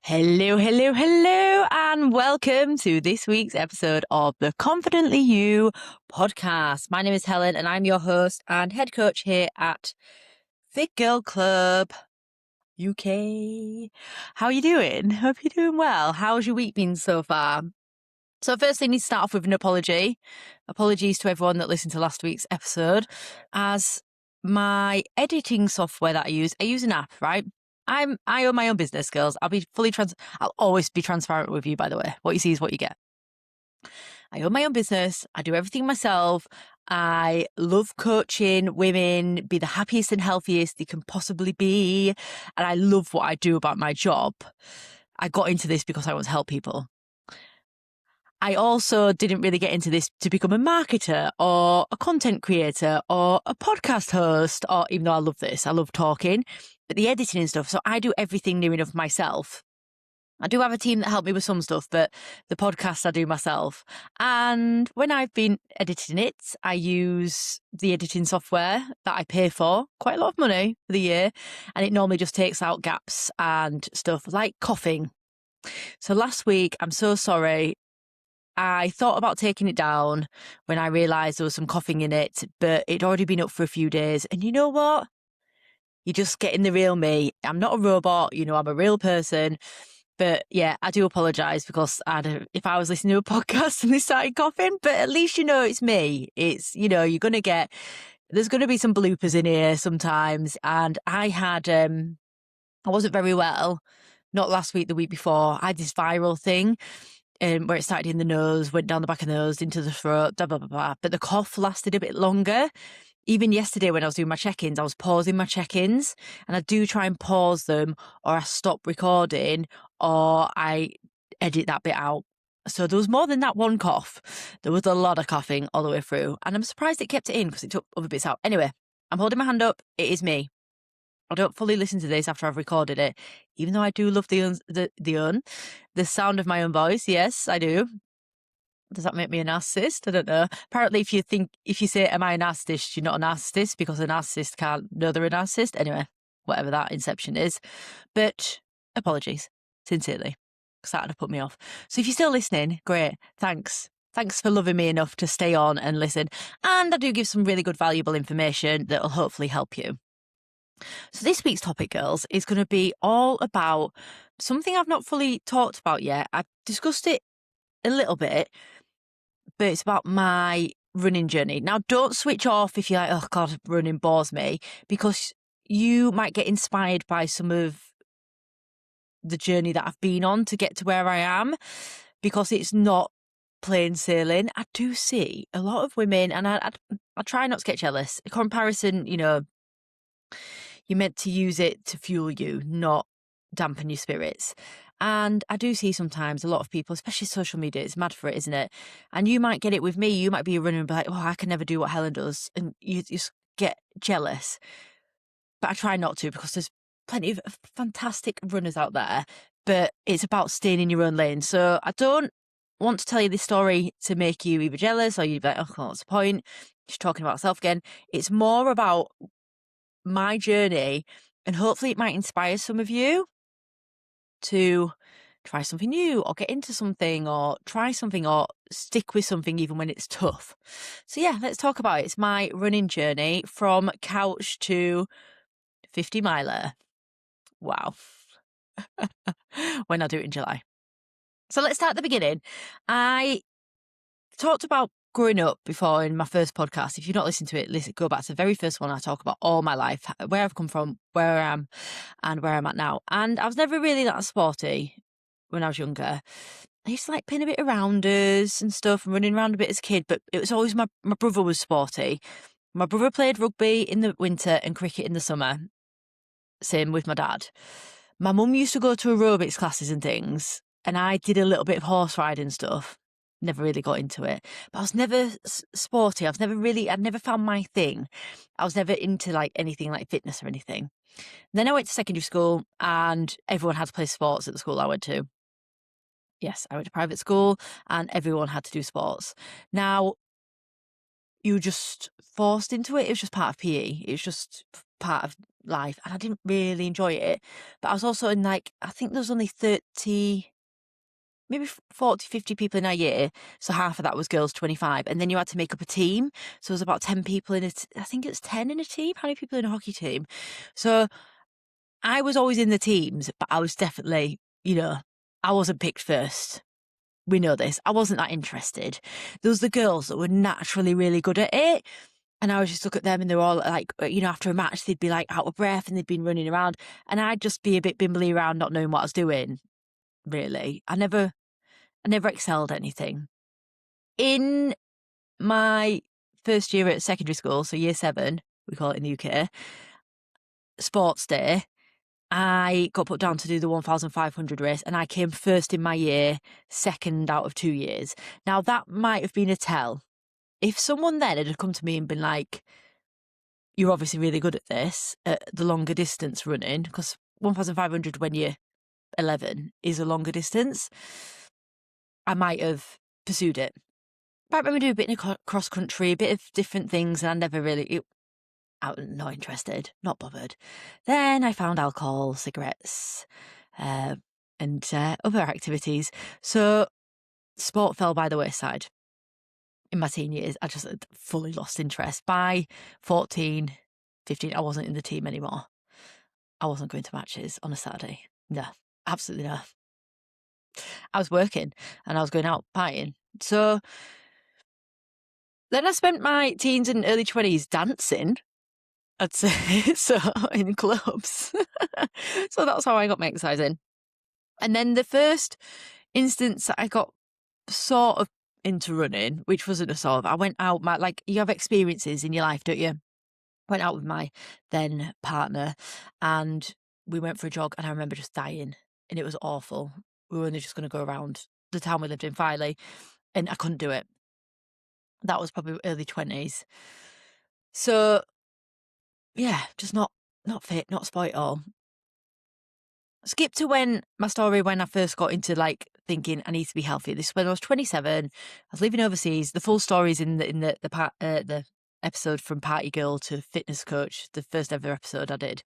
Hello, hello, hello, and welcome to this week's episode of the Confidently You podcast. My name is Helen, and I'm your host and head coach here at Fit Girl Club UK. How are you doing? Hope you're doing well. How's your week been so far? So firstly, I need to start off with an apology. Apologies to everyone that listened to last week's episode, as my editing software that I use an app, right? I own my own business, girls. I'll always be transparent with you, by the way. What you see is what you get. I own my own business. I do everything myself. I love coaching women be the happiest and healthiest they can possibly be. And I love what I do about my job. I got into this because I want to help people. I also didn't really get into this to become a marketer or a content creator or a podcast host, or even though I love this, I love talking, but the editing and stuff. So I do everything near enough myself. I do have a team that help me with some stuff, but the podcast I do myself. And when I've been editing it, I use the editing software that I pay for quite a lot of money for the year. And it normally just takes out gaps and stuff like coughing. So last week, I'm so sorry. I thought about taking it down when I realised there was some coughing in it, but it'd already been up for a few days. And you know what? You're just getting the real me. I'm not a robot, I'm a real person. But yeah, I do apologise because if I was listening to a podcast and they started coughing, but at least it's me. It's, you're going to there's going to be some bloopers in here sometimes. And I wasn't very well, not last week, the week before. I had this viral thing. Where it started in the nose, went down the back of the nose, into the throat, blah, blah, blah, blah. But the cough lasted a bit longer. Even yesterday when I was doing my check-ins, I was pausing my check-ins, and I do try and pause them, or I stop recording, or I edit that bit out. So there was more than that one cough. There was a lot of coughing all the way through, and I'm surprised it kept it in because it took other bits out. Anyway, I'm holding my hand up. It is me. I don't fully listen to this after I've recorded it, even though I do love the sound of my own voice. Yes, I do. Does that make me a narcissist? I don't know. Apparently, if you say, am I a narcissist, you're not a narcissist because a narcissist can't know they're a narcissist. Anyway, whatever that inception is. But apologies, sincerely, because that would have put me off. So if you're still listening, great. Thanks. Thanks for loving me enough to stay on and listen. And I do give some really good, valuable information that will hopefully help you. So this week's topic, girls, is going to be all about something I've not fully talked about yet. I've discussed it a little bit, but it's about my running journey. Now, don't switch off if you're like, oh God, running bores me, because you might get inspired by some of the journey that I've been on to get to where I am, because it's not plain sailing. I do see a lot of women, and I try not to get jealous. A comparison, you're meant to use it to fuel you, not dampen your spirits. And I do see sometimes a lot of people, especially social media, it's mad for it, isn't it? And you might get it with me. You might be a runner and be like, oh, I can never do what Helen does. And you just get jealous. But I try not to, because there's plenty of fantastic runners out there. But it's about staying in your own lane. So I don't want to tell you this story to make you either jealous or you'd be like, oh, what's the point? She's talking about herself again. It's more about my journey, and hopefully it might inspire some of you to try something new or get into something or try something or stick with something even when it's tough. So yeah, let's talk about it. It's my running journey from couch to 50 miler. Wow. When I do it in July. So let's start at the beginning. I talked about growing up before in my first podcast. If you've not listened to it, go back to the very first one. I talk about all my life, where I've come from, where I am, and where I'm at now. And I was never really that sporty when I was younger. I used to like playing a bit of rounders and stuff and running around a bit as a kid, but it was always my brother was sporty. My brother played rugby in the winter and cricket in the summer. Same with my dad. My mum used to go to aerobics classes and things, and I did a little bit of horse riding stuff. Never really got into it, but I was never sporty. I'd never found my thing. I was never into like anything like fitness or anything. Then I went to secondary school, and everyone had to play sports at the school I went to. Yes, I went to private school, and everyone had to do sports. Now, you were just forced into it. It was just part of PE. It was just part of life, and I didn't really enjoy it. But I was also in like, I think there was only 30, maybe 40, 50 people in our year. So half of that was girls, 25. And then you had to make up a team. So it was about 10 people in it. I think it's 10 in a team. How many people in a hockey team? So I was always in the teams, but I was definitely, I wasn't picked first. We know this. I wasn't that interested. There was the girls that were naturally really good at it. And I would just look at them and they were all like, after a match, they'd be like out of breath and they'd been running around. And I'd just be a bit bimbly around, not knowing what I was doing, really. I never excelled at anything. In my first year at secondary school, so year 7, we call it in the UK, sports day, I got put down to do the 1,500 race and I came first in my year, second out of 2 years. Now that might have been a tell. If someone then had come to me and been like, you're obviously really good at this, at the longer distance running, because 1,500 when you're 11 is a longer distance, I might have pursued it. But I remember doing a bit in cross country, a bit of different things, and I never really, I was not interested, not bothered. Then I found alcohol, cigarettes, and other activities. So sport fell by the wayside. In my teen years, I just fully lost interest. By 14, 15, I wasn't in the team anymore. I wasn't going to matches on a Saturday. No, absolutely no. I was working and I was going out partying. So then I spent my teens and early 20s dancing, I'd say, so in clubs. So that's how I got my exercise in. And then the first instance I got sort of into running, which wasn't a sort of, I went out, like you have experiences in your life, don't you? Went out with my then partner and we went for a jog and I remember just dying and it was awful. We were only just going to go around the town we lived in, Filey, and I couldn't do it. That was probably early 20s. So yeah, just not fit, not sport at all. Skip to when I first got into like thinking I need to be healthy. This is when I was 27. I was living overseas. The full story's in the episode from party girl to fitness coach, the first ever episode I did.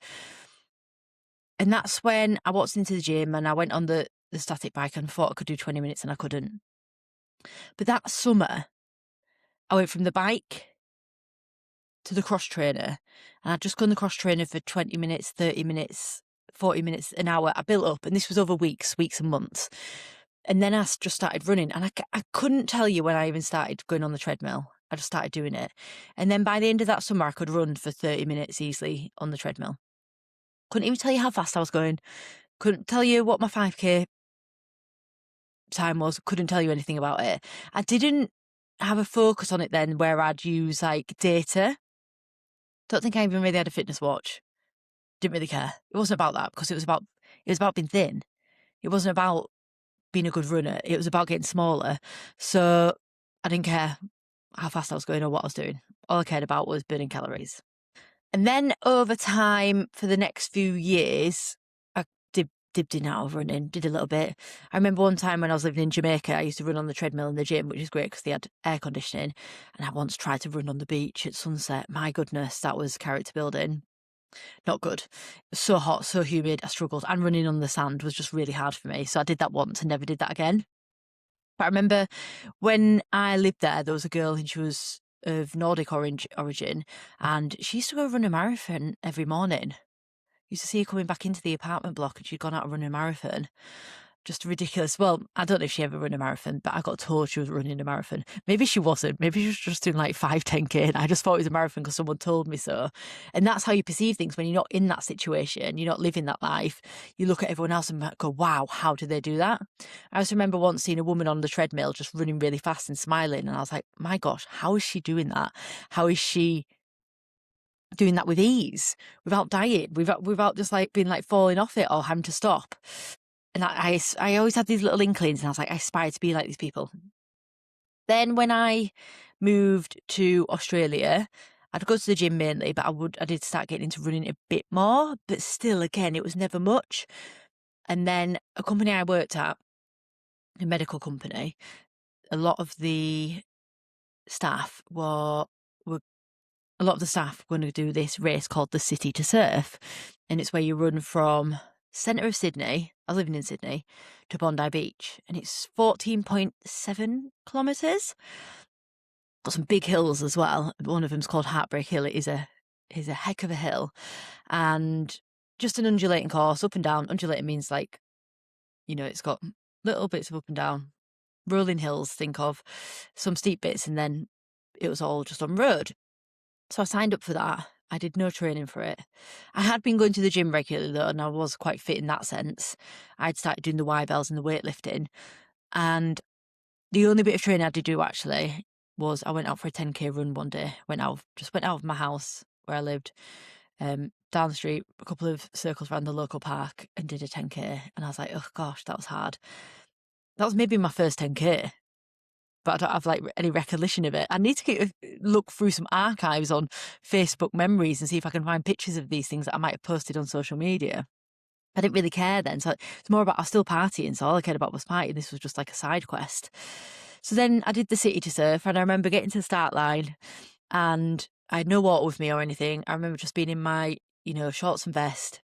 And that's when I walked into the gym and I went on the static bike and thought I could do 20 minutes and I couldn't. But that summer, I went from the bike to the cross trainer and I'd just gone the cross trainer for 20 minutes, 30 minutes, 40 minutes, an hour. I built up and this was over weeks and months. And then I just started running and I couldn't tell you when I even started going on the treadmill. I just started doing it. And then by the end of that summer, I could run for 30 minutes easily on the treadmill. Couldn't even tell you how fast I was going. Couldn't tell you what my 5K time was. Couldn't tell you anything about it. I didn't have a focus on it then where I'd use like data. Don't think I even really had a fitness watch. Didn't really care. It wasn't about that because it was about being thin. It wasn't about being a good runner. It was about getting smaller. So I didn't care how fast I was going or what I was doing. All I cared about was burning calories. And then over time, for the next few years, I dipped in and out of running, did a little bit. I remember one time when I was living in Jamaica, I used to run on the treadmill in the gym, which is great because they had air conditioning. And I once tried to run on the beach at sunset. My goodness, that was character building. Not good. It was so hot, so humid, I struggled. And running on the sand was just really hard for me. So I did that once and never did that again. But I remember when I lived there was a girl and she was of Nordic origin and she used to go run a marathon every morning. Used to see her coming back into the apartment block and she'd gone out and run a marathon. Just ridiculous. Well, I don't know if she ever ran a marathon, but I got told she was running a marathon. Maybe she wasn't. Maybe she was just doing like 5, 10K. And I just thought it was a marathon because someone told me so. And that's how you perceive things when you're not in that situation. You're not living that life. You look at everyone else and go, wow, how do they do that? I just remember once seeing a woman on the treadmill just running really fast and smiling. And I was like, my gosh, how is she doing that? How is she doing that with ease, without dying, without just like being like falling off it or having to stop? And I always had these little inklings and I was like, I aspire to be like these people. Then when I moved to Australia, I'd go to the gym mainly, but I did start getting into running a bit more, but still, again, it was never much. And then a company I worked at, a medical company, a lot of the staff were a lot of the staff were going to do this race called the City to Surf. And it's where you run from centre of Sydney, I was living in Sydney, to Bondi Beach. And it's 14.7 kilometres. Got some big hills as well. One of them's called Heartbreak Hill. It is a heck of a hill. And just an undulating course, up and down. Undulating means like, it's got little bits of up and down. Rolling hills, think of some steep bits, and then it was all just on road. So I signed up for that. I did no training for it. I had been going to the gym regularly though, and I was quite fit in that sense. I'd started doing the Y-bells and the weightlifting. And the only bit of training I did do actually was I went out for a 10k run one day. Went out of my house where I lived, down the street, a couple of circles around the local park, and did a 10k. And I was like, oh gosh, that was hard. That was maybe my first 10k. But I don't have like any recollection of it. I need to look through some archives on Facebook memories and see if I can find pictures of these things that I might have posted on social media. I didn't really care then. So it's more about, I was still partying. So all I cared about was partying. This was just like a side quest. So then I did the City to Surf, and I remember getting to the start line and I had no water with me or anything. I remember just being in my, shorts and vest.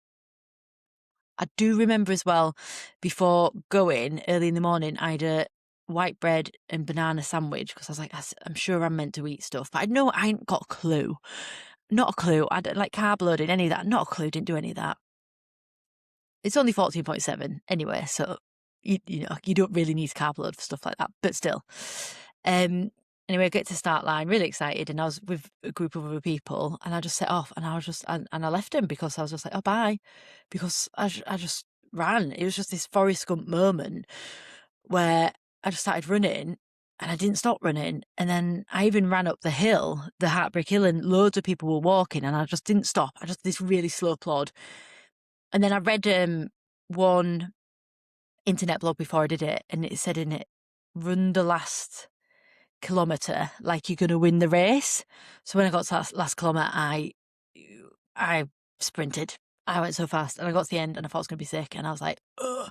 I do remember as well, before going early in the morning, I had a white bread and banana sandwich because I was like, I'm sure I'm meant to eat stuff, but I ain't got a clue. Not a clue. I don't like carb loading, any of that. Not a clue. Didn't do any of that. It's only 14.7 anyway, so you don't really need carb load for stuff like that, but still. Anyway, I get to start line, really excited, and I was with a group of other people, and I just set off, and I was just, and I left them because I was just like, oh, bye, because I just ran. It was just this Forrest Gump moment where I just started running, and I didn't stop running, and then I even ran up the hill, the Heartbreak Hill, and loads of people were walking, and I just didn't stop. I just, this really slow plod. And then I read one internet blog before I did it, and it said in it, run the last kilometre like you're going to win the race. So when I got to that last kilometre, I sprinted. I went so fast, and I got to the end, and I thought I was going to be sick, and I was like, ugh.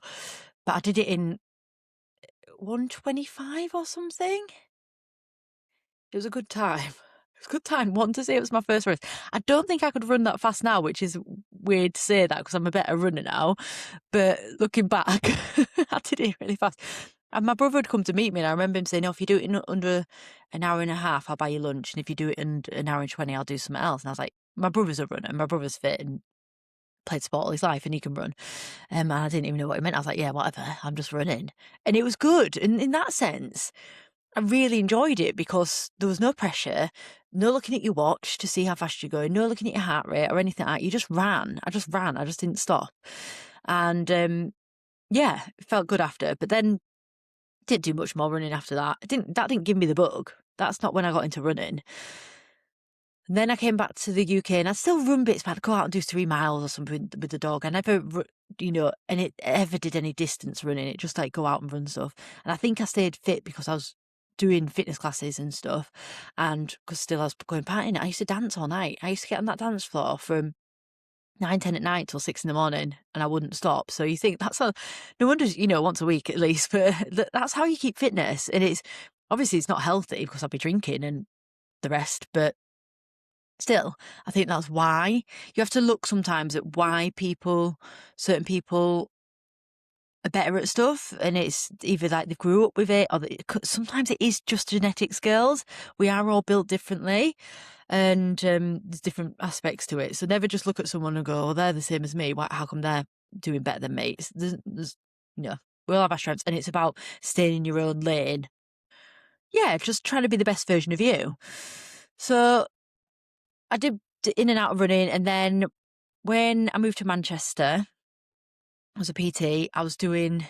But I did it in 1:25 or something. It was a good time. It was a good time. Wanting to say it was my first race. I don't think I could run that fast now, which is weird to say that because I'm a better runner now. But looking back, I did it really fast. And my brother had come to meet me, and I remember him saying, if you do it in under an hour and a half, I'll buy you lunch. And if you do it in an hour and 20, I'll do something else. And I was like, my brother's a runner. My brother's fit and played sport all his life, and he can run. And I didn't even know what he meant. I was like, yeah, whatever. I'm just running. And it was good. And in that sense, I really enjoyed it because there was no pressure, no looking at your watch to see how fast you're going, no looking at your heart rate or anything like that. You just ran. I just ran. I just didn't stop. And yeah, it felt good after. But then didn't do much more running after that. That didn't give me the bug. That's not when I got into running. And then I came back to the UK, and I'd still run bits, but I'd go out and do 3 miles or something with the dog. I never, and it ever did any distance running. It just like go out and run stuff. And I think I stayed fit because I was doing fitness classes and stuff, and because still I was going partying. I used to dance all night. I used to get on that dance floor from 9, 10 at night till 6 in the morning, and I wouldn't stop. So you think no wonder, once a week at least, but that's how you keep fitness. And it's obviously it's not healthy because I'll be drinking and the rest, but still, I think that's why you have to look sometimes at why certain people are better at stuff, and it's either like they grew up with it, or sometimes it is just genetic skills. We are all built differently, and there's different aspects to it. So never just look at someone and go, "Oh, they're the same as me. How come they're doing better than me?" There's we all have our strengths, and it's about staying in your own lane. Yeah, just trying to be the best version of you. So I did in and out of running, and then when I moved to Manchester, I was a PT. I was doing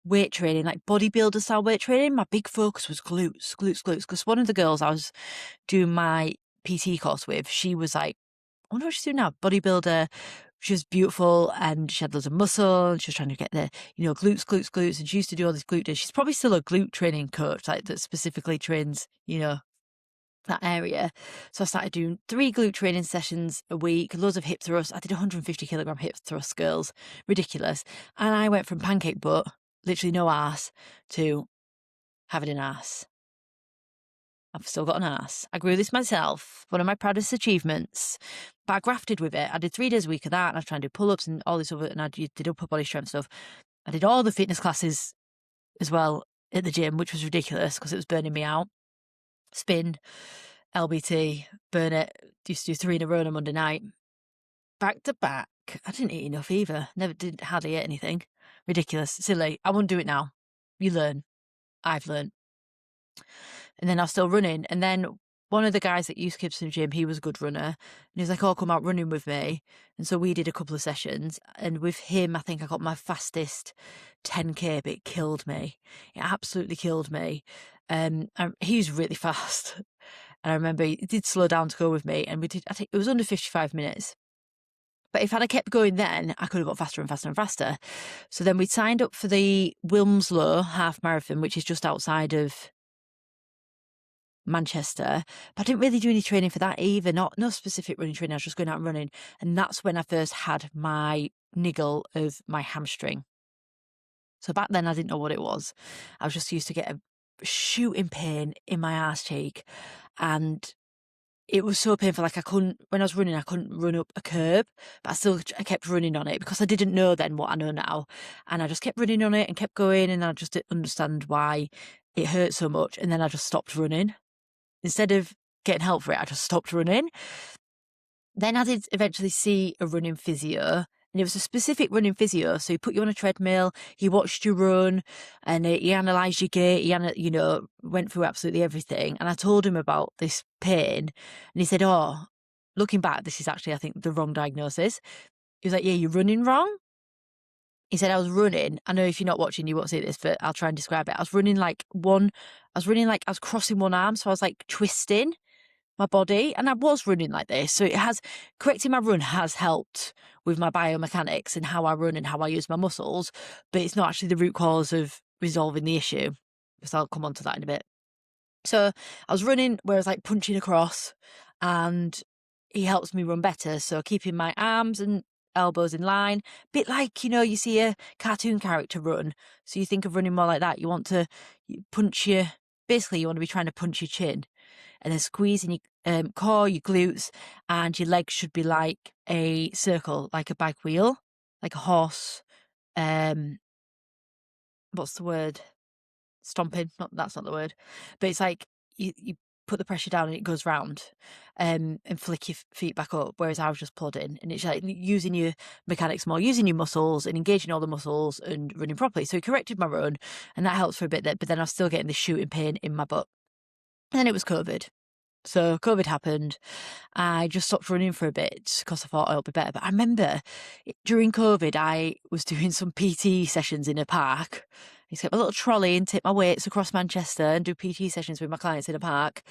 weight training, like bodybuilder style weight training. My big focus was glutes. Because one of the girls I was doing my PT course with, she was like, I wonder what she's doing now, bodybuilder. She was beautiful and she had loads of muscle, and she was trying to get the, glutes. And she used to do all these glute days. She's probably still a glute training coach, like that specifically trains, that area. So I started doing 3 glute training sessions a week, loads of hip thrusts. I did 150 kilogram hip thrust, girls. Ridiculous. And I went from pancake butt, literally no ass, to having an ass. I've still got an ass. I grew this myself, one of my proudest achievements. But I grafted with it. I did 3 days a week of that, and I was trying to do pull-ups and all this other, and I did upper body strength stuff. I did all the fitness classes as well at the gym, which was ridiculous because it was burning me out. Spin, LBT, burn it. Used to do 3 in a row on a Monday night. Back to back. I didn't eat enough either. Never did hardly eat anything. Ridiculous. Silly. I won't do it now. You learn. I've learned. And then I was still running. And then one of the guys that used Gibson Gym, he was a good runner. And he was like, oh, come out running with me. And so we did a couple of sessions. And with him, I think I got my fastest 10K, but it killed me. It absolutely killed me. He was really fast. And I remember he did slow down to go with me. And we did, I think it was under 55 minutes. But if I'd have kept going then, I could have got faster and faster and faster. So then we signed up for the Wilmslow half marathon, which is just outside of Manchester. But I didn't really do any training for that either. No specific running training. I was just going out and running. And that's when I first had my niggle of my hamstring. So back then I didn't know what it was. I was just used to get a shooting pain in my arse cheek. And it was so painful. Like when I was running, I couldn't run up a curb, but I kept running on it because I didn't know then what I know now. And I just kept running on it and kept going. And I just didn't understand why it hurt so much. And then I just stopped running. Instead of getting help for it, I just stopped running. Then I did eventually see a running physio, and it was a specific running physio. So he put you on a treadmill, he watched you run, and he analysed your gait. He, went through absolutely everything. And I told him about this pain, and he said, "Oh, looking back, this is actually, I think, the wrong diagnosis." He was like, "Yeah, you're running wrong." He said, I was running. I know if you're not watching, you won't see this, but I'll try and describe it. I was running like I was crossing one arm. So I was like twisting my body, and I was running like this. So correcting my run has helped with my biomechanics and how I run and how I use my muscles, but it's not actually the root cause of resolving the issue, because I'll come on to that in a bit. So I was running where I was like punching across, and he helps me run better. So keeping my arms and elbows in line, bit like, you see a cartoon character run. So you think of running more like that. You want to punch you want to be trying to punch your chin, and then squeezing your core, your glutes, and your legs should be like a circle, like a bag wheel, like a horse. What's the word? Stomping. That's not the word, but it's like you put the pressure down and it goes round, and flick your feet back up, whereas I was just plodding, and it's like using your mechanics more, using your muscles and engaging all the muscles and running properly. So he corrected my run, and that helped for a bit there, but then I was still getting this shooting pain in my butt. And then it was COVID. So COVID happened. I just stopped running for a bit because I thought it'll be better. But I remember during COVID, I was doing some PT sessions in a park. I used to get my little trolley and take my weights across Manchester and do PT sessions with my clients in a park.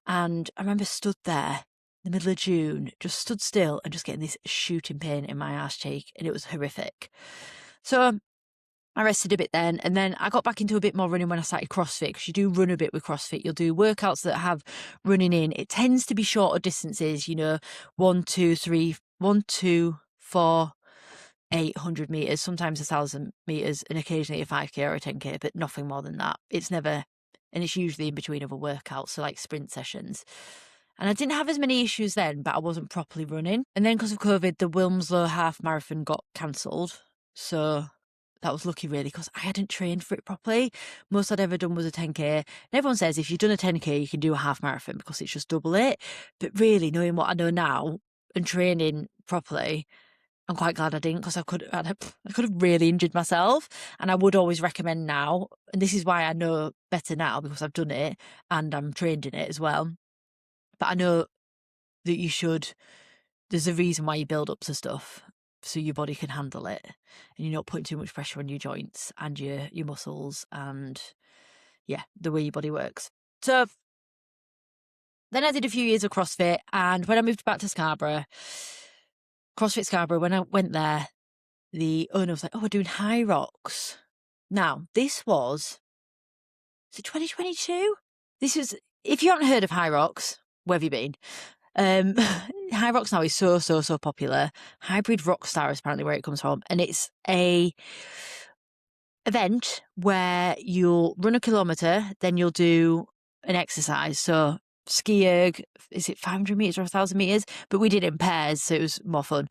And I remember stood there in the middle of June, just stood still and just getting this shooting pain in my arse cheek. And it was horrific. So I rested a bit then, and then I got back into a bit more running when I started CrossFit, because you do run a bit with CrossFit. You'll do workouts that have running in. It tends to be shorter distances, 1, 2, 3, 1, 2, 4, 800 meters, sometimes 1,000 meters, and occasionally a 5K or a 10K, but nothing more than that. And it's usually in between other workouts, so like sprint sessions. And I didn't have as many issues then, but I wasn't properly running. And then because of COVID, the Wilmslow half marathon got cancelled. So that was lucky, really, because I hadn't trained for it properly. Most I'd ever done was a 10K. And everyone says if you've done a 10K, you can do a half marathon because it's just double it. But really, knowing what I know now and training properly, I'm quite glad I didn't, because I could have really injured myself. And I would always recommend now, and this is why I know better now, because I've done it and I'm trained in it as well. But I know that there's a reason why you build up to stuff, so your body can handle it, and you're not putting too much pressure on your joints and your muscles and the way your body works. So then I did a few years of CrossFit, and when I moved back to Scarborough, CrossFit Scarborough, when I went there, the owner was like, "Oh, we're doing High Rocks." Now, this was it 2022? This was, if you haven't heard of High Rocks, where have you been? High Rocks now is so popular. Hybrid Rockstar is apparently where it comes from, and it's a event where you'll run a kilometre, then you'll do an exercise. So ski erg, is it 500 meters or 1,000 meters? But we did it in pairs, so it was more fun.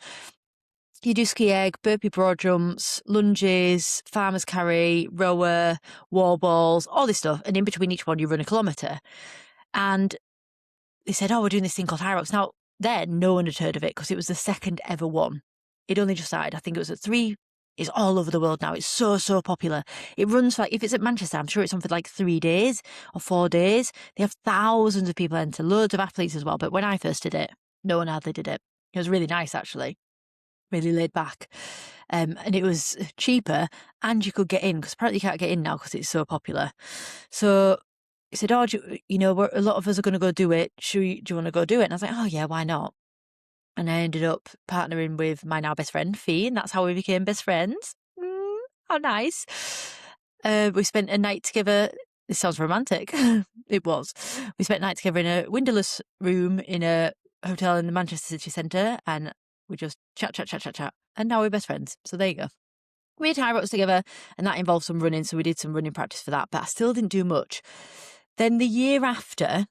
You do ski erg, burpee broad jumps, lunges, farmer's carry, rower, wall balls, all this stuff. And in between each one, you run a kilometre. And they said, oh, we're doing this thing called High Rocks. Now, then no one had heard of it because it was the second ever one. It only just started. I think it was at 3. It's all over the world now. It's so, so popular. It runs for, like, if it's at Manchester, I'm sure it's on for like 3 days or 4 days. They have thousands of people enter, loads of athletes as well. But when I first did it, no one hardly did it. It was really nice, actually. Really laid back. And it was cheaper and you could get in because apparently you can't get in now because it's so popular. So he said, oh, a lot of us are going to go do it. Do you want to go do it? And I was like, oh yeah, why not? And I ended up partnering with my now best friend, Fee, and that's how we became best friends. How nice. We spent a night together. This sounds romantic. It was. We spent a night together in a windowless room in a hotel in the Manchester city centre, and we just chat. And now we're best friends. So there you go. We did High Rocks together, and that involved some running. So we did some running practice for that, but I still didn't do much. Then the year after,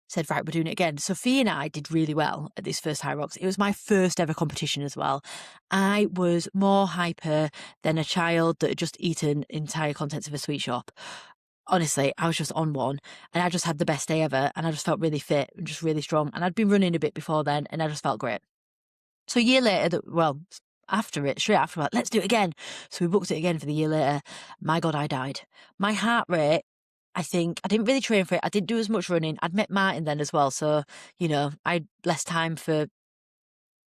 said, right, we're doing it again. Sophie and I did really well at this first High Rocks. It was my first ever competition as well. I was more hyper than a child that had just eaten entire contents of a sweet shop. Honestly, I was just on one and I just had the best day ever and I just felt really fit and just really strong. And I'd been running a bit before then and I just felt great. So a year later, straight after, like, let's do it again. So we booked it again for the year later. My God, I died. My heart rate, I think, I didn't really train for it. I didn't do as much running. I'd met Martin then as well. So, I had less time for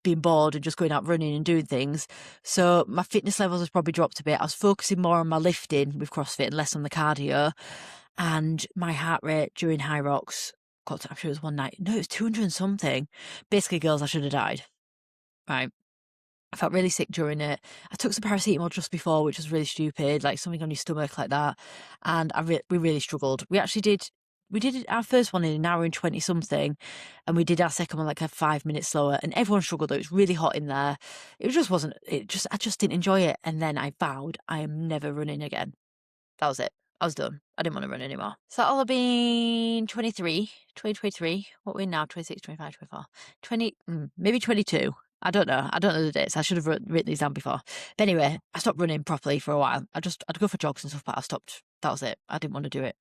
being bored and just going out running and doing things. So my fitness levels has probably dropped a bit. I was focusing more on my lifting with CrossFit and less on the cardio. And my heart rate during High Rocks got to, I'm sure it was one night. No, it was 200 and something. Basically, girls, I should have died. Right. I felt really sick during it. I took some paracetamol just before, which was really stupid, like something on your stomach like that. And we really struggled. We did our first one in an hour and 20 something, and we did our second one like a 5 minutes slower, and everyone struggled. It was really hot in there. I just didn't enjoy it. And then I vowed I am never running again. That was it. I was done. I didn't want to run anymore. So that'll have been 2023. What we're now, 26, 25, 24, 20, maybe 22. I don't know. I don't know the dates. I should have written these down before. But anyway, I stopped running properly for a while. I'd go for jogs and stuff, but I stopped. That was it. I didn't want to do it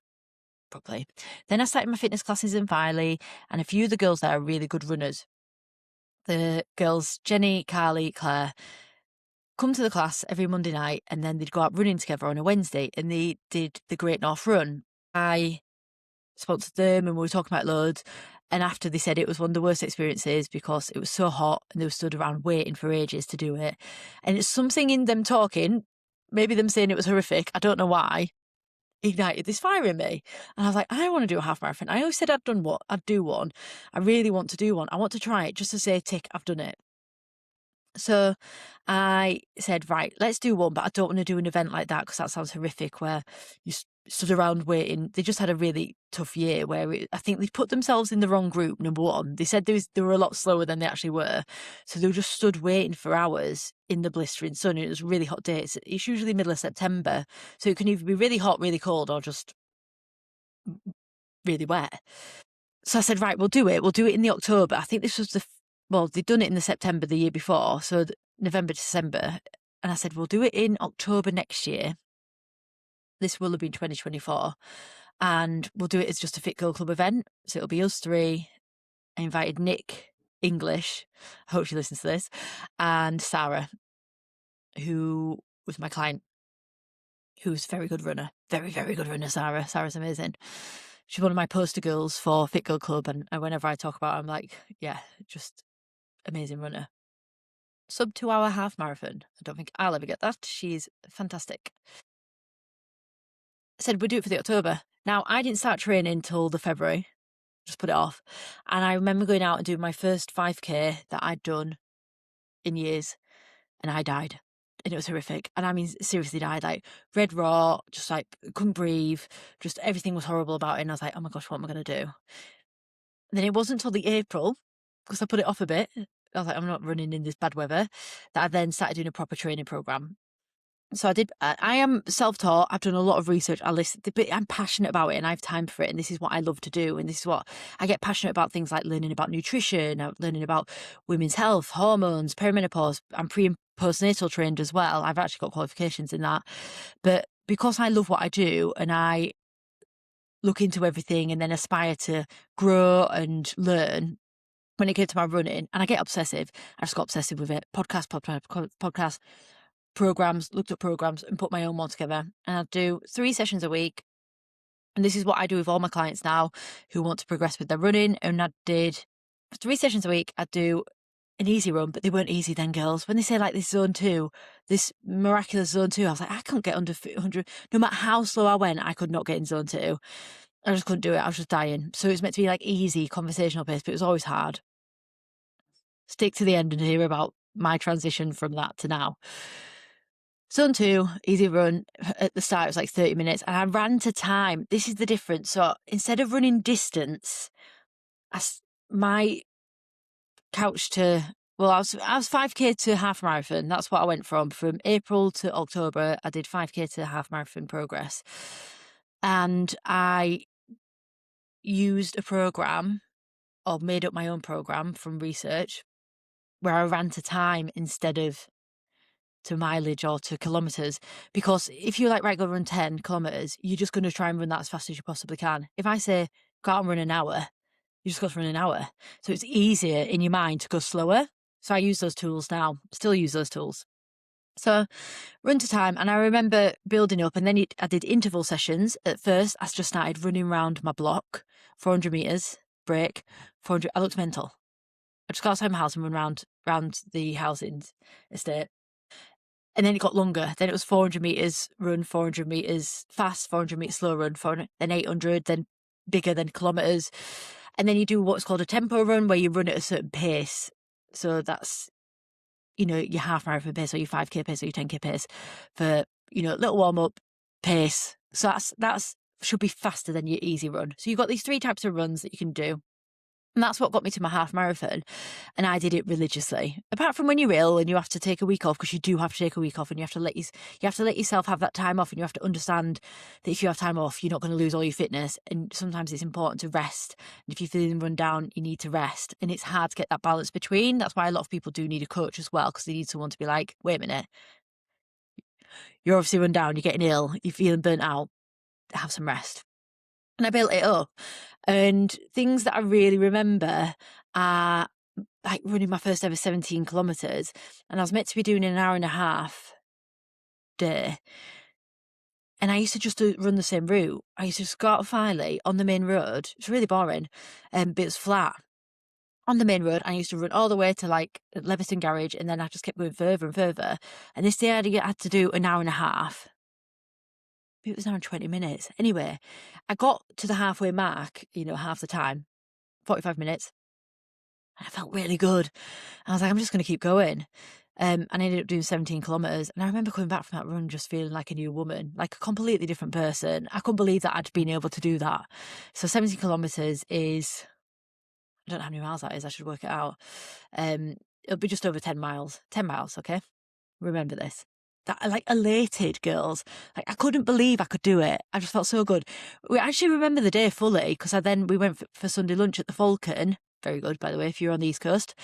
properly. Then I started my fitness classes in Filey, and a few of the girls there are really good runners. The girls, Jenny, Carly, Claire, come to the class every Monday night, and then they'd go out running together on a Wednesday, and they did the Great North Run. I sponsored them, and we were talking about loads. And after, they said it was one of the worst experiences because it was so hot and they were stood around waiting for ages to do it. And it's something in them talking, maybe them saying it was horrific, I don't know why, ignited this fire in me. And I was like, I want to do a half marathon. I always said I'd do one. I really want to do one. I want to try it just to say, tick, I've done it. So I said, right, let's do one, but I don't want to do an event like that because that sounds horrific where you stood around waiting. They just had a really tough year where I think they put themselves in the wrong group, number one. They said they were a lot slower than they actually were. So they were just stood waiting for hours in the blistering sun. It was a really hot day. It's usually middle of September. So it can either be really hot, really cold, or just really wet. So I said, right, we'll do it. We'll do it in the October. I think this was they'd done it in the September the year before. So November, December. And I said, we'll do it in October next year. This will have been 2024. And we'll do it as just a Fit Girl Club event. So it'll be us three. I invited Nick English. I hope she listens to this. And Sarah, who was my client, who's a very good runner. Very, very good runner, Sarah. Sarah's amazing. She's one of my poster girls for Fit Girl Club. And whenever I talk about her, I'm like, yeah, just amazing runner. Sub 2 hour half marathon. I don't think I'll ever get that. She's fantastic. I said, we'll do it for the October. Now, I didn't start training until the February. Just put it off. And I remember going out and doing my first 5K that I'd done in years. And I died. And it was horrific. And I mean, seriously died. Like, red raw, just like, couldn't breathe. Just everything was horrible about it. And I was like, oh my gosh, what am I going to do? And then it wasn't until the April, because I put it off a bit. I was like, I'm not running in this bad weather, that I then started doing a proper training program. So I am self-taught. I've done a lot of research. But I'm passionate about it and I have time for it. And this is what I love to do. And this is what I get passionate about, things like learning about nutrition, learning about women's health, hormones, perimenopause. I'm pre and postnatal trained as well. I've actually got qualifications in that. But because I love what I do and I look into everything and then aspire to grow and learn, when it came to my running, and I get obsessive, I just got obsessive with it. Podcast, programs, looked up programs and put my own one together. And I'll do 3 sessions a week. And this is what I do with all my clients now who want to progress with their running. And I did 3 sessions a week. I'd do an easy run, but they weren't easy then, girls. When they say like this zone 2, this miraculous zone 2, I was like, I couldn't get under 100. No matter how slow I went, I could not get in zone 2. I just couldn't do it. I was just dying. So it was meant to be like easy conversational pace, but it was always hard. Stick to the end and hear about my transition from that to now. Zone 2, easy run. At the start, it was like 30 minutes and I ran to time. This is the difference. So instead of running distance, my couch to, well, I was 5K to half marathon. That's what I went from April to October. I did 5K to half marathon progress. And I used a program or made up my own program from research where I ran to time instead of to mileage or to kilometres, because if you're like, right, go run 10 kilometres, you're just going to try and run that as fast as you possibly can. If I say go out and run an hour, you just got to run an hour. So it's easier in your mind to go slower. So I use those tools now, still use those tools. So run to time, and I remember building up, and then I did interval sessions. At first, I just started running around my block, 400 metres, break, 400. I looked mental. I just got outside my house and run round the housing estate. And then it got longer. Then it was 400 metres run, 400 metres fast, 400 metres slow run, then 800, then bigger, then kilometres. And then you do what's called a tempo run, where you run at a certain pace. So that's, your half marathon pace or your 5K pace or your 10K pace for, little warm up pace. So that's should be faster than your easy run. So you've got these 3 types of runs that you can do. And that's what got me to my half marathon. And I did it religiously. Apart from when you're ill and you have to take a week off, because you do have to take a week off, and you have to let yourself have that time off, and you have to understand that if you have time off, you're not going to lose all your fitness. And sometimes it's important to rest. And if you're feeling run down, you need to rest. And it's hard to get that balance between. That's why a lot of people do need a coach as well, because they need someone to be like, wait a minute, you're obviously run down, you're getting ill, you're feeling burnt out, have some rest. And I built it up. And things that I really remember are like running my first ever 17 kilometres. And I was meant to be doing an hour and a half day. And I used to just run the same route. I used to just go out of Filey on the main road. It's really boring, but it's flat. On the main road, I used to run all the way to like Leviston Garage, and then I just kept going further and further. And this day I had to do an hour and a half. It was now 20 minutes. Anyway, I got to the halfway mark, half the time, 45 minutes. And I felt really good. I was like, I'm just going to keep going. And I ended up doing 17 kilometres. And I remember coming back from that run just feeling like a new woman, like a completely different person. I couldn't believe that I'd been able to do that. So 17 kilometres is, I don't know how many miles that is. I should work it out. It'll be just over 10 miles. 10 miles, okay? Remember this. That I like elated, girls. Like I couldn't believe I could do it. I just felt so good. We actually remember the day fully, because we went for Sunday lunch at the Falcon. Very good, by the way, if you're on the East Coast,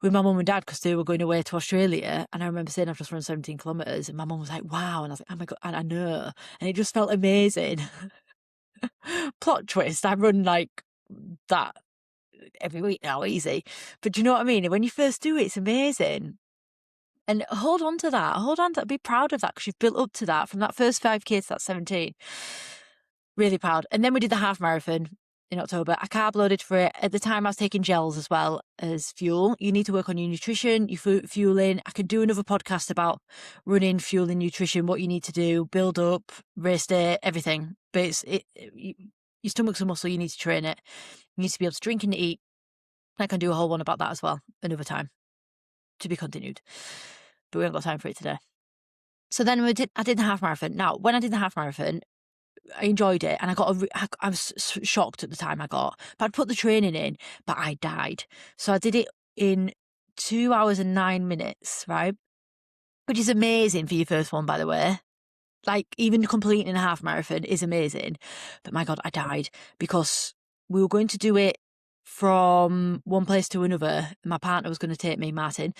with my mum and dad, because they were going away to Australia. And I remember saying I've just run 17 kilometres, and my mum was like, wow. And I was like, oh my God, and I know. And it just felt amazing. Plot twist, I run like that every week now, easy. But do you know what I mean? When you first do it, it's amazing. And hold on to that. Be proud of that, because you've built up to that from that first 5K to that 17. Really proud. And then we did the half marathon in October. I carb loaded for it. At the time, I was taking gels as well as fuel. You need to work on your nutrition, your fueling. I could do another podcast about running, fueling, nutrition, what you need to do, build up, race day, everything. But your stomach's a muscle. You need to train it. You need to be able to drink and eat. I can do a whole one about that as well another time, to be continued. But we haven't got time for it today. So then I did the half marathon. Now, when I did the half marathon, I enjoyed it, and I was shocked at the time but I'd put the training in, but I died. So I did it in 2 hours and 9 minutes, right? which is amazing for your first one, by the way. Like, even completing a half marathon is amazing. But my God, I died because we were going to do it from one place to another. My partner was going to take me, Martin,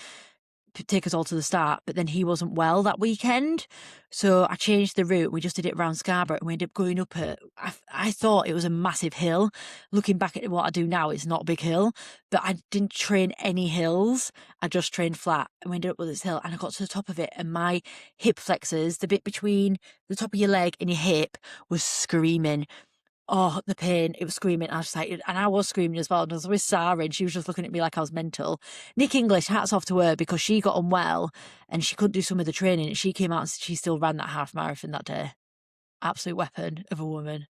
take us all to the start, but then he wasn't well that weekend. So I changed the route. We just did it around Scarborough and we ended up going up I thought it was a massive hill. Looking back at what I do now, it's not a big hill, but I didn't train any hills. I just trained flat and we ended up with this hill and I got to the top of it and my hip flexors, the bit between the top of your leg and your hip, was screaming. Oh, the pain. It was screaming. I was like, and I was screaming as well. And I was with Sarah and she was just looking at me like I was mental. Nick English, hats off to her because she got unwell and she couldn't do some of the training. And she came out and she still ran that half marathon that day. Absolute weapon of a woman.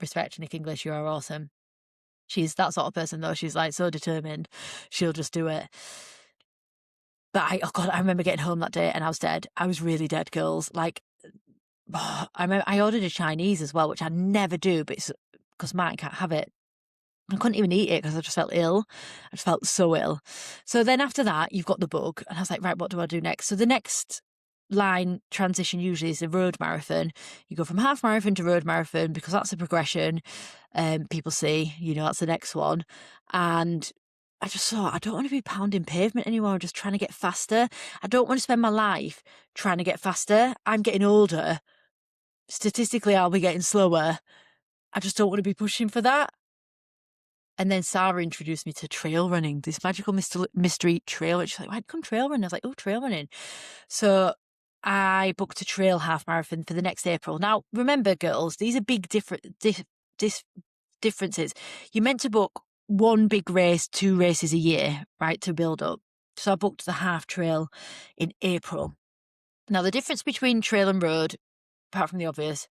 Respect, Nick English. You are awesome. She's that sort of person though. She's like so determined. She'll just do it. But I remember getting home that day and I was dead. I was really dead, girls. Like, I remember I ordered a Chinese as well, which I never do, but it's because Martin can't have it. I couldn't even eat it because I just felt ill. I just felt so ill. So then after that, you've got the bug. And I was like, right, what do I do next? So the next line transition usually is a road marathon. You go from half marathon to road marathon because that's a progression. People see, that's the next one. And I just thought, I don't want to be pounding pavement anymore. I'm just trying to get faster. I don't want to spend my life trying to get faster. I'm getting older. Statistically, I'll be getting slower. I just don't want to be pushing for that. And then Sarah introduced me to trail running, this magical mystery trail. And she's like, why'd come trail running? I was like, oh, trail running. So I booked a trail half marathon for the next April. Now, remember, girls, these are big differences. You're meant to book one big race, 2 races a year, right, to build up. So I booked the half trail in April. Now, the difference between trail and road, apart from the obvious,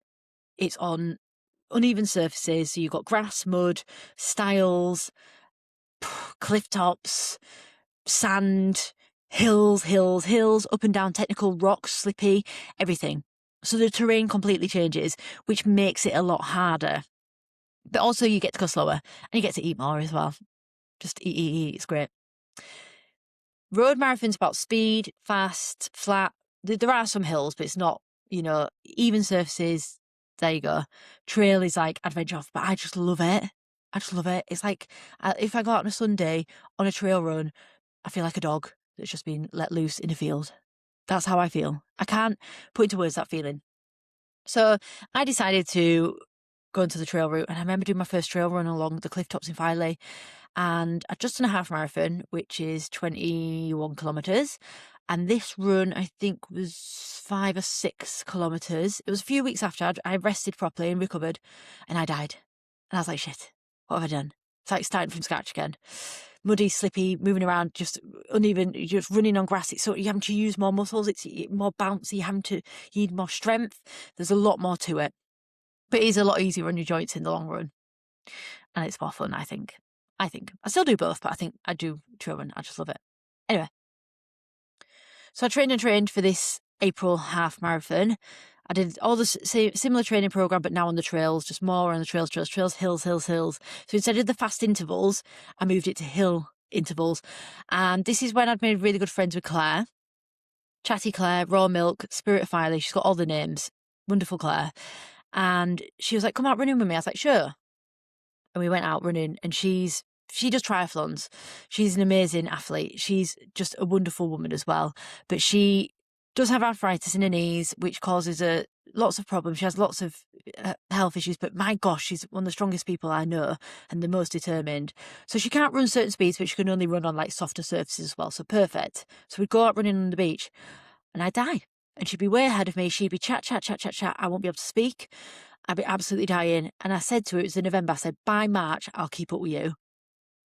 it's on uneven surfaces. So you've got grass, mud, stiles, cliff tops, sand, hills, up and down technical rocks, slippy, everything. So the terrain completely changes, which makes it a lot harder. But also you get to go slower and you get to eat more as well. Just eat. It's great. Road marathon's about speed, fast, flat. There are some hills, but it's not, even surfaces. There you go. Trail is like adventure off, but I just love it. It's like if I go out on a Sunday on a trail run, I feel like a dog that's just been let loose in a field. That's how I feel. I can't put into words that feeling. So I decided to go into the trail route. And I remember doing my first trail run along the cliff tops in Filey. And I'd just done a half marathon, which is 21 kilometres. And this run, I think, was 5 or 6 kilometres. It was a few weeks after I rested properly and recovered, and I died. And I was like, shit, what have I done? It's like starting from scratch again. Muddy, slippy, moving around, just uneven, just running on grass. It's so you're having to use more muscles. It's more bouncy. You need more strength. There's a lot more to it. But it is a lot easier on your joints in the long run. And it's more fun, I think. I still do both, but I think I do trail run. I just love it. Anyway. So I trained for this April half marathon. I did all the similar training program, but now on the trails, just more on the trails, hills. So instead of the fast intervals, I moved it to hill intervals. And this is when I'd made really good friends with Claire. Chatty Claire, Raw Milk, Spirit of Filey. She's got all the names. Wonderful Claire. And she was like, come out running with me. I was like, sure. And we went out running and she does triathlons. She's an amazing athlete. She's just a wonderful woman as well. But she does have arthritis in her knees, which causes her lots of problems. She has lots of health issues. But my gosh, she's one of the strongest people I know and the most determined. So she can't run certain speeds, but she can only run on like softer surfaces as well. So perfect. So we'd go out running on the beach and I'd die. And she'd be way ahead of me. She'd be chat. I won't be able to speak. I'd be absolutely dying. And I said to her, it was in November, I said, by March, I'll keep up with you.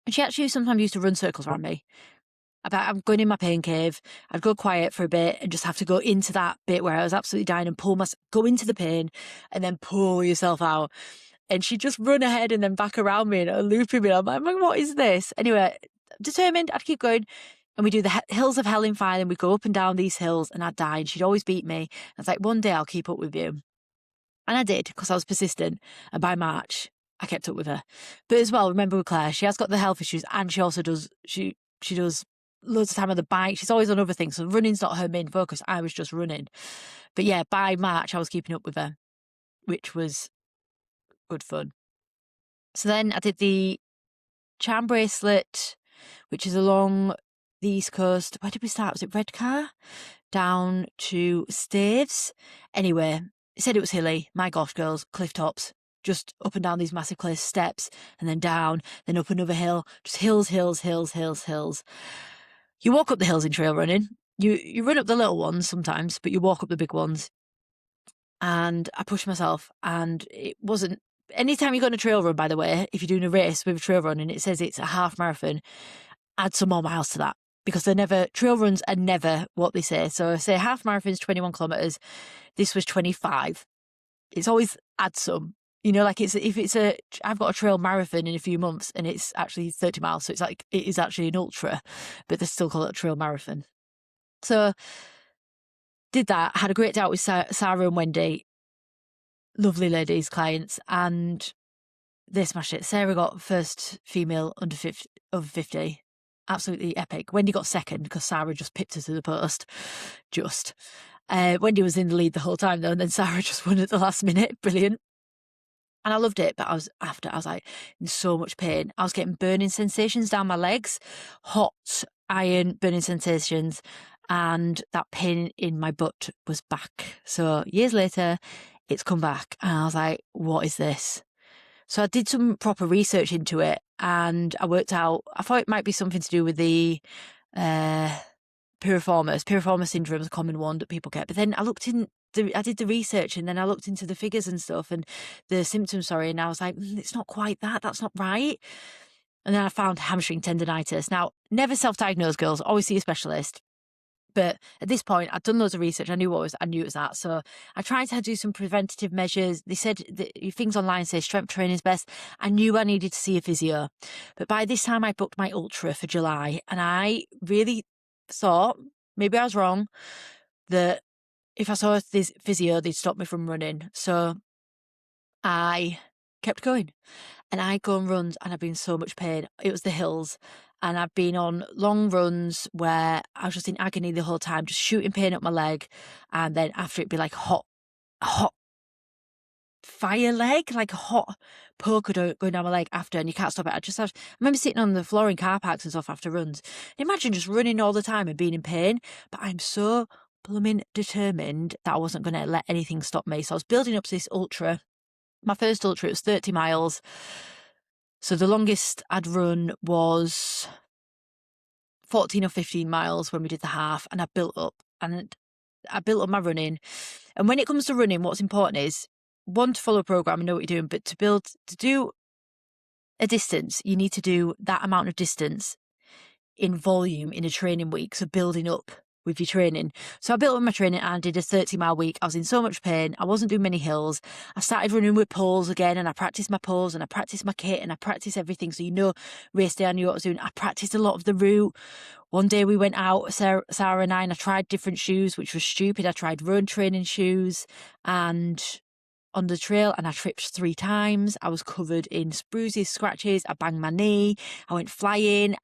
And she actually sometimes used to run circles around me. I'm going in my pain cave. I'd go quiet for a bit and just have to go into that bit where I was absolutely dying and go into the pain and then pull yourself out. And she'd just run ahead and then back around me and looping me. I'm like, what is this? Anyway, determined, I'd keep going. And we do the hills of Helen file and we go up and down these hills and I'd die and she'd always beat me. I was like, one day I'll keep up with you. And I did because I was persistent. And by March, I kept up with her. But as well, remember with Claire, she has got the health issues and she also does, she does loads of time on the bike. She's always on other things. So running's not her main focus. I was just running. But yeah, by March, I was keeping up with her, which was good fun. So then I did the charm bracelet, which is along the East Coast. Where did we start? Was it Redcar? Down to Staves. Anyway, it said it was hilly. My gosh, girls, cliff tops. Just up and down these massive cliff steps and then down, then up another hill. Just hills, hills, hills, hills, hills. You walk up the hills in trail running. You run up the little ones sometimes, but you walk up the big ones. And I pushed myself, and it wasn't. Anytime you go on a trail run, by the way, if you're doing a race with a trail run and it says it's a half marathon, add some more miles to that, because trail runs are never what they say. So say half marathon is 21 kilometers. This was 25. It's always add some, like I've got a trail marathon in a few months and it's actually 30 miles. So it's like, it is actually an ultra, but they still call it a trail marathon. So did that, had a great day out with Sarah and Wendy, lovely ladies, clients, and they smashed it. Sarah got first female over 50. Absolutely epic. Wendy got second because Sarah just pipped her to the post. Wendy was in the lead the whole time though, and then Sarah just won at the last minute. Brilliant. And I loved it, but I was like in so much pain. I was getting burning sensations down my legs, hot iron burning sensations, and that pain in my butt was back. So years later, it's come back, and I was like, what is this? So I did some proper research into it, and I worked out, I thought it might be something to do with the piriformis. Piriformis syndrome is a common one that people get. But then I did the research, and then I looked into the figures and stuff and the symptoms, and I was like, it's not quite that. That's not right. And then I found hamstring tendonitis. Now, never self-diagnose, girls. Always see a specialist. But at this point, I'd done loads of research. I knew it was that. So I tried to do some preventative measures. They said that things online say strength training is best. I knew I needed to see a physio. But by this time, I booked my ultra for July. And I really thought, maybe I was wrong, that if I saw this physio, they'd stop me from running. So I kept going. And I go on runs, and I've been in so much pain. It was the hills. And I've been on long runs where I was just in agony the whole time, just shooting pain up my leg. And then after it'd be like hot fire leg, like a hot poker going down my leg after, and you can't stop it. I remember sitting on the floor in car parks and stuff after runs. Imagine just running all the time and being in pain. But I'm so blooming determined that I wasn't going to let anything stop me. So I was building up to this ultra. My first ultra, it was 30 miles. So the longest I'd run was 14 or 15 miles when we did the half, and I built up my running. And when it comes to running, what's important is, one, to follow a program and know what you're doing, but to do a distance, you need to do that amount of distance in volume in a training week. So building up with your training. So I built up my training and I did a 30-mile week. I was in so much pain. I wasn't doing many hills. I started running with poles again, and I practiced my poles, and I practiced my kit, and I practiced everything. So, race day, I knew what I was doing. I practiced a lot of the route. One day we went out, Sarah and I tried different shoes, which was stupid. I tried run training shoes and on the trail, and I tripped 3 times. I was covered in bruises, scratches. I banged my knee. I went flying.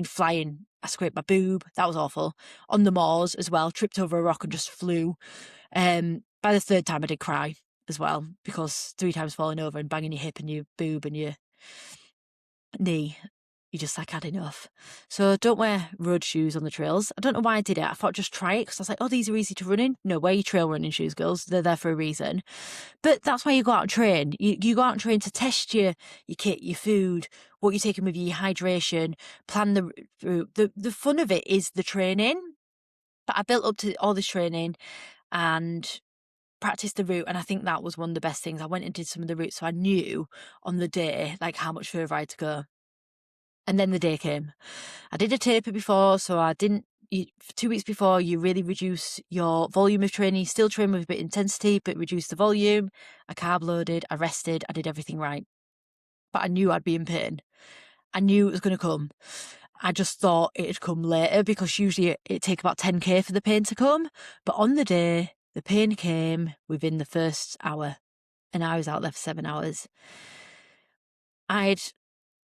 Flying. I scraped my boob. That was awful. On the moors as well, tripped over a rock and just flew. By the 3rd time, I did cry as well, because 3 times falling over and banging your hip and your boob and your knee, you just like had enough. So don't wear road shoes on the trails. I don't know why I did it. I thought just try it, because I was like, oh, these are easy to run in. No, wear your trail running shoes, girls. They're there for a reason. But that's why you go out and train. You go out and train to test your kit, your food, what you're taking with you, your hydration, plan the route. The fun of it is the training. But I built up to all this training and practiced the route, and I think that was one of the best things. I went and did some of the routes, so I knew on the day like how much further I had to go. And then the day came. I did a taper before, so I didn't. 2 weeks before, you really reduce your volume of training. You still train with a bit of intensity, but reduce the volume. I carb loaded, I rested, I did everything right. But I knew I'd be in pain. I knew it was going to come. I just thought it'd come later, because usually it'd take about 10k for the pain to come. But on the day, the pain came within the first hour, and I was out there for 7 hours. I had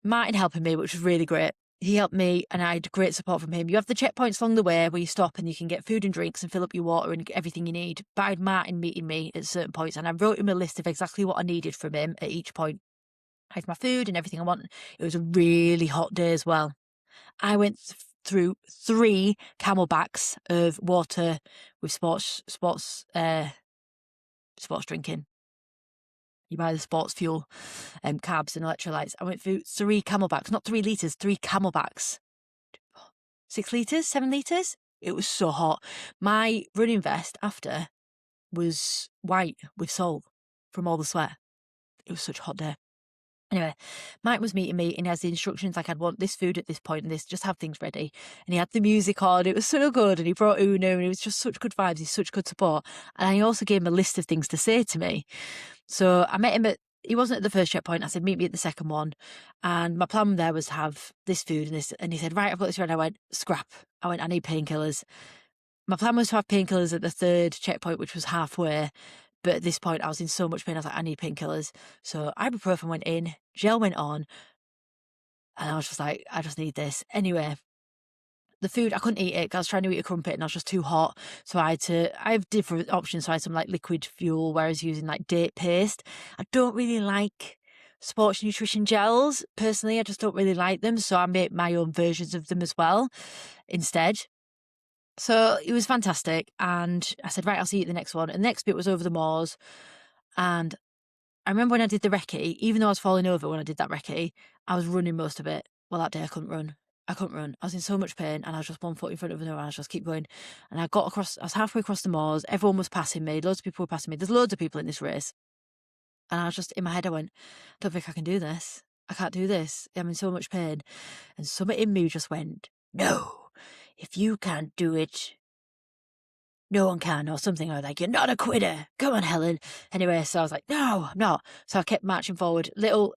Martin helping me, which was really great. he helped me and I had great support from him. You have the checkpoints along the way where you stop and you can get food and drinks and fill up your water and everything you need. But I had Martin meeting me at certain points and I wrote him a list of exactly what I needed from him at each point. I had my food and everything I wanted. It was a really hot day as well. I went through 3 camelbacks of water with sports drinking. You buy the sports fuel, carbs and electrolytes. I went through 3 camelbacks, not 3 litres, 3 camelbacks. 6 litres, 7 litres. It was so hot. My running vest after was white with salt from all the sweat. It was such a hot day. Anyway, Mike was meeting me and he has the instructions like I'd want this food at this point and this, just have things ready. And he had the music on, it was so good. And he brought Uno and it was just such good vibes, he's such good support. And I also gave him a list of things to say to me. So I met him he wasn't at the first checkpoint. I said, meet me at the second one. And my plan there was to have this food and this. And he said, right, I've got this ready. I went, scrap. I need painkillers. My plan was to have painkillers at the third checkpoint, which was halfway. But at this point, I was in so much pain. I was like, I need painkillers. So ibuprofen went in, gel went on. And I was just like, I just need this. Anyway, the food, I couldn't eat it because I was trying to eat a crumpet and I was just too hot. So I have different options. So I had some like liquid fuel where I was using like date paste. I don't really like sports nutrition gels. Personally, I just don't really like them. So I make my own versions of them as well instead. So it was fantastic. And I said, right, I'll see you at the next one. And the next bit was over the moors. And I remember when I did the recce, even though I was falling over when I did that recce, I was running most of it. Well, that day I couldn't run. I was in so much pain and I was just one foot in front of another and I was just keep going. And I was halfway across the moors. Everyone was passing me. Loads of people were passing me. There's loads of people in this race. And I was just, in my head, I went, I don't think I can do this. I can't do this. I'm in so much pain. And something in me just went, no, if you can't do it, no one can, or something like, you're not a quitter. Come on, Helen. Anyway, so I was like, no, I'm not. So I kept marching forward. Little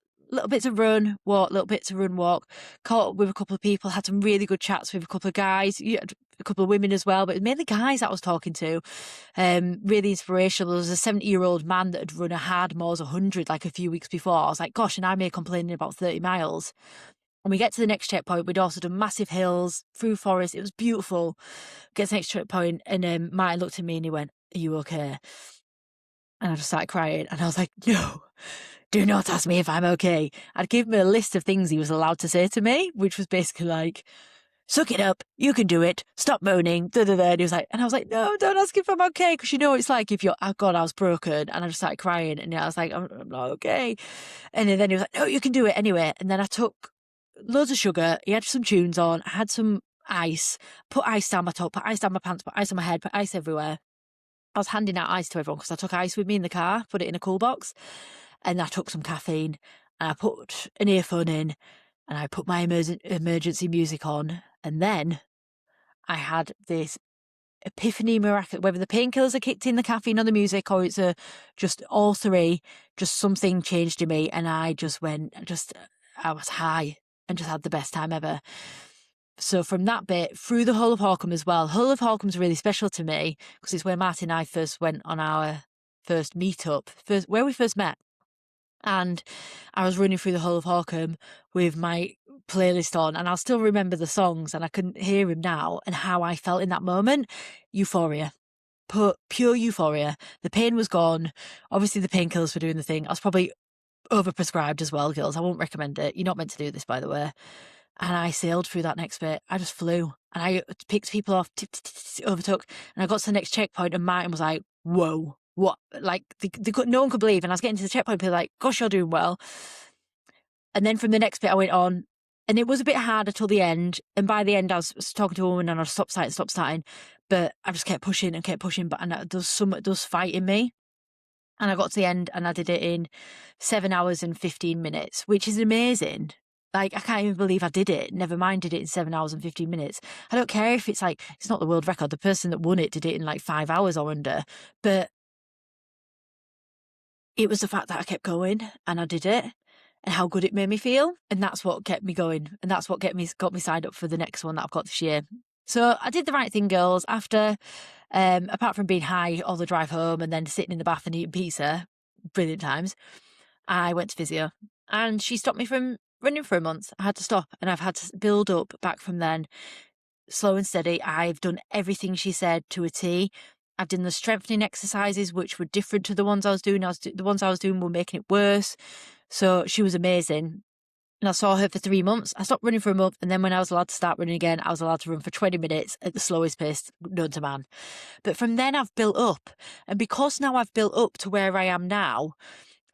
bits of run, walk, little bits of run, walk. Caught up with a couple of people, had some really good chats with a couple of guys, a couple of women as well, but mainly guys that I was talking to. Really inspirational. There was a 70-year-old man that had run a hard Moors 100 like a few weeks before. I was like, gosh, and I'm here complaining about 30 miles. And we get to the next checkpoint. We'd also done massive hills through forest. It was beautiful. Get to the next checkpoint, and Martin looked at me and he went, "Are you okay?" And I just started crying. And I was like, "No, do not ask me if I'm okay." I'd give him a list of things he was allowed to say to me, which was basically like, "Suck it up, you can do it. Stop moaning." Da da da. And he was like, and I was like, "No, don't ask if I'm okay," because you know it's like if you're, oh God, I was broken, and I just started crying, and I was like, I'm not okay. And then he was like, "No, you can do it anyway." And then I took loads of sugar. He had some tunes on. I had some ice. Put ice down my top. Put ice down my pants. Put ice on my head. Put ice everywhere. I was handing out ice to everyone because I took ice with me in the car. Put it in a cool box, and I took some caffeine. And I put an earphone in, and I put my emergency music on. And then I had this epiphany miracle. Whether the painkillers are kicked in, the caffeine, or the music, or it's just all three. Just something changed in me, and I was high. And just had the best time ever. So from that bit, through the whole of Horsham as well. Whole of Horcham's really special to me because it's where Martin and I first went on our first meetup, where we first met. And I was running through the whole of Horsham with my playlist on, and I'll still remember the songs, and I can hear him now and how I felt in that moment. Euphoria. Pure euphoria. The pain was gone. Obviously, the painkillers were doing the thing. I was probably overprescribed as well, girls. I won't recommend it. You're not meant to do this, by the way. And I sailed through that next bit. I just flew and I picked people off, overtook, and I got to the next checkpoint and Martin was like, "Whoa, what?" Like no one could believe. And I was getting to the checkpoint, people were like, "Gosh, you're doing well." And then from the next bit I went on, and it was a bit harder till the end. And by the end I was talking to a woman and I stopped starting. But I just kept pushing, but there was fight in me. And I got to the end and I did it in 7 hours and 15 minutes, which is amazing. Like, I can't even believe I did it. Never mind, did it in 7 hours and 15 minutes. I don't care if it's like, it's not the world record. The person that won it did it in like 5 hours or under. But it was the fact that I kept going and I did it and how good it made me feel. And that's what kept me going. And that's what got me signed up for the next one that I've got this year. So I did the right thing, girls. After, apart from being high all the drive home and then sitting in the bath and eating pizza, brilliant times, I went to physio and she stopped me from running for a month. I had to stop and I've had to build up back from then, slow and steady. I've done everything she said to a T. I've done the strengthening exercises, which were different to the ones I was doing. The ones I was doing were making it worse. So she was amazing. And I saw her for 3 months. I stopped running for a month. And then when I was allowed to start running again, I was allowed to run for 20 minutes at the slowest pace known to man. But from then I've built up. And because now I've built up to where I am now,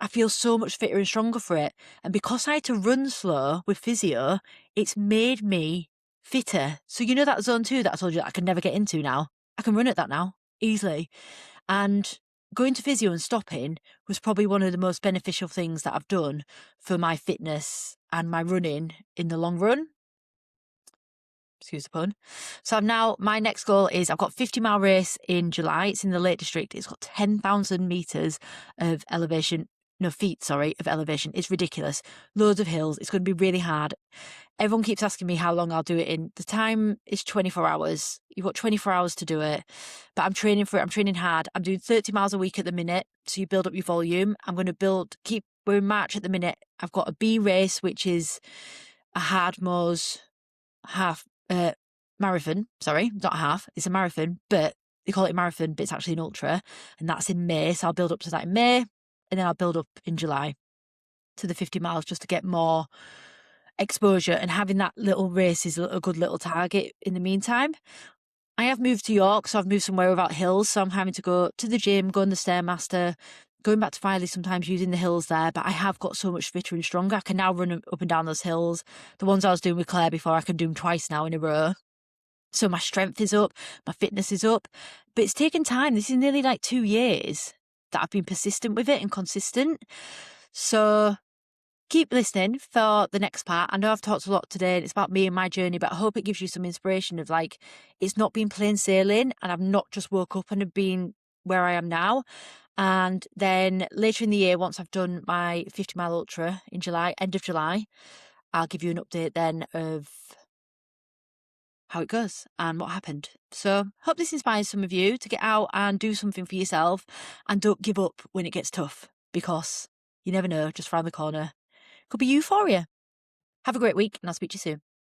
I feel so much fitter and stronger for it. And because I had to run slow with physio, it's made me fitter. So you know that zone 2 that I told you that I can never get into now? I can run at that now, easily. And going to physio and stopping was probably one of the most beneficial things that I've done for my fitness and my running in the long run. Excuse the pun. So my next goal is I've got 50-mile race in July. It's in the Lake District. It's got 10,000 meters of elevation. No, feet, sorry, of elevation. It's ridiculous. Loads of hills. It's going to be really hard. Everyone keeps asking me how long I'll do it in. The time is 24 hours. You've got 24 hours to do it. But I'm training for it. I'm training hard. I'm doing 30 miles a week at the minute. So you build up your volume. I'm going to we're in March at the minute. I've got a B race, which is a hard Moors marathon. Sorry, not half. It's a marathon, but they call it a marathon, but it's actually an ultra. And that's in May. So I'll build up to that in May. And then I'll build up in July to the 50 miles just to get more exposure. And having that little race is a good little target in the meantime. I have moved to York, so I've moved somewhere without hills. So I'm having to go to the gym, go on the Stairmaster, going back to Filey sometimes using the hills there. But I have got so much fitter and stronger. I can now run up and down those hills. The ones I was doing with Claire before, I can do them twice now in a row. So my strength is up, my fitness is up. But it's taken time. This is nearly like 2 years that I've been persistent with it and consistent. So keep listening for the next part. I know I've talked a lot today and it's about me and my journey, but I hope it gives you some inspiration of like, it's not been plain sailing and I've not just woke up and have been where I am now. And then later in the year, once I've done my 50-mile ultra in July, end of July, I'll give you an update then of how it goes and what happened. So hope this inspires some of you to get out and do something for yourself and don't give up when it gets tough, because you never know, just round the corner could be euphoria. Have a great week and I'll speak to you soon.